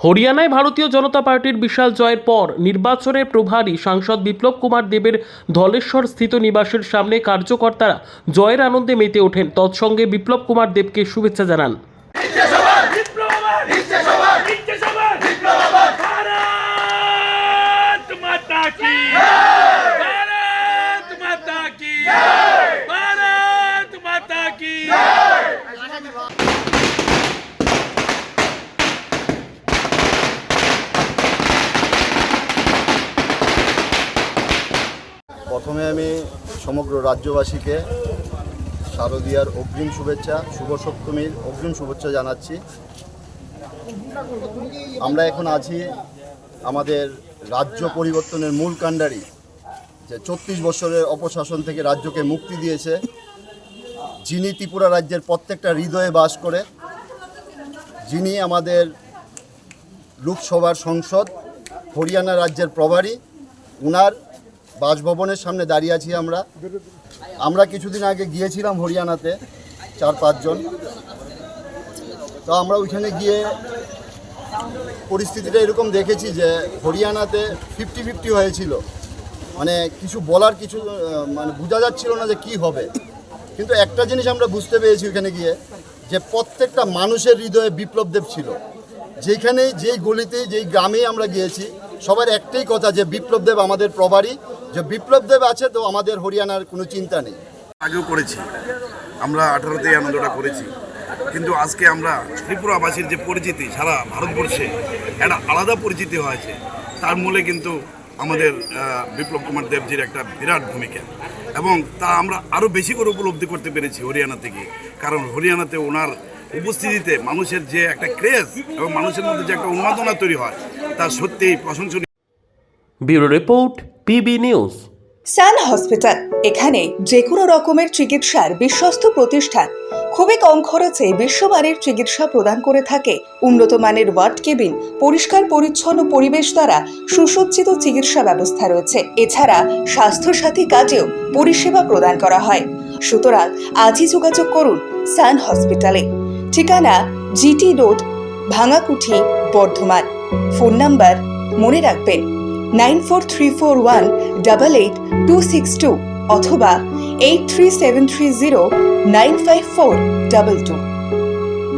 হরিয়ানায় ভারতীয় জনতা পার্টির বিশাল জয়ের পর নির্বাচনের প্রভারী সাংসদ বিপ্লব কুমার দেবের ধলেশ্বর স্থিত নিবাসের সামনে কার্যকর্তারা জয়ের আনন্দে মেতে ওঠেন। তৎসঙ্গে বিপ্লব কুমার দেবকে শুভেচ্ছা জানান। প্রথমে আমি সমগ্র রাজ্যবাসীকে শারদীয়ার অগ্রিম শুভেচ্ছা, শুভ সপ্তমীর অগ্রিম শুভেচ্ছা জানাচ্ছি। আমরা এখন আছি আমাদের রাজ্য পরিবর্তনের মূল কাণ্ডারি, যে 34 বছরের অপশাসন থেকে রাজ্যকে মুক্তি দিয়েছে, যিনি ত্রিপুরা রাজ্যের প্রত্যেকটা হৃদয়ে বাস করে, যিনি আমাদের লোকসভার সংসদ, হরিয়ানা রাজ্যের প্রভারী, উনার বাসভবনের সামনে দাঁড়িয়ে আছি। আমরা কিছুদিন আগে গিয়েছিলাম হরিয়ানাতে 4-5 জন। তো আমরা ওইখানে গিয়ে পরিস্থিতিটা এরকম দেখেছি যে হরিয়ানাতে 50-50 হয়েছিল, মানে বোঝা যাচ্ছিল না যে কি হবে। কিন্তু একটা জিনিস আমরা বুঝতে পেরেছি ওইখানে গিয়ে, যে প্রত্যেকটা মানুষের হৃদয়ে বিপ্লব দেব ছিল। যেখানেই, যেই গলিতে, যেই গ্রামেই আমরা গিয়েছি, সবার একটাই কথা যে বিপ্লব দেব আমাদের প্রভারী, যে বিপ্লব দেব আছে তো আমাদের হরিয়ানার কোনো চিন্তা নেই। আগেও করেছি আমরা, 18তে আনন্দটা করেছি, কিন্তু আজকে আমরা ত্রিপুরাবাসীর যে পরিচিতি সারা ভারতবর্ষে একটা আলাদা পরিচিতি হয়েছে, তার মূলে কিন্তু আমাদের বিপ্লব কুমার দেবজির একটা বিরাট ভূমিকা, এবং তা আমরা আরও বেশি করে উপলব্ধি করতে পেরেছি হরিয়ানা থেকে। কারণ হরিয়ানাতে ওনার উপস্থিতিতে মানুষের যে একটা ক্রেজ এবং মানুষের মধ্যে যে একটা উন্মাদনা তৈরি হয়, তা সত্যিই প্রশংসনীয়। Bureau report, PB news. Sun hospital, এখানে যে কোনো রকমের চিকিৎসার বিশ্বস্ত প্রতিষ্ঠান। খুবই কম খরচে বিশ্বমানের চিকিৎসা প্রদান করে থাকে। উন্নত মানের ওয়ার্ড কেবিন, পরিষ্কার পরিচ্ছন্ন পরিবেশ দ্বারা সুসজ্জিত চিকিৎসা ব্যবস্থা রয়েছে। এছাড়া স্বাস্থ্যসাথী কাজেও পরিষেবা প্রদান করা হয়। সুতরাং আজই যোগাযোগ করুন সান হসপিটালে। ঠিকানা GT road, Bhangakuthi, Bardhaman. Phone number মনে রাখবেন 9434188262 অথবা 83730954222।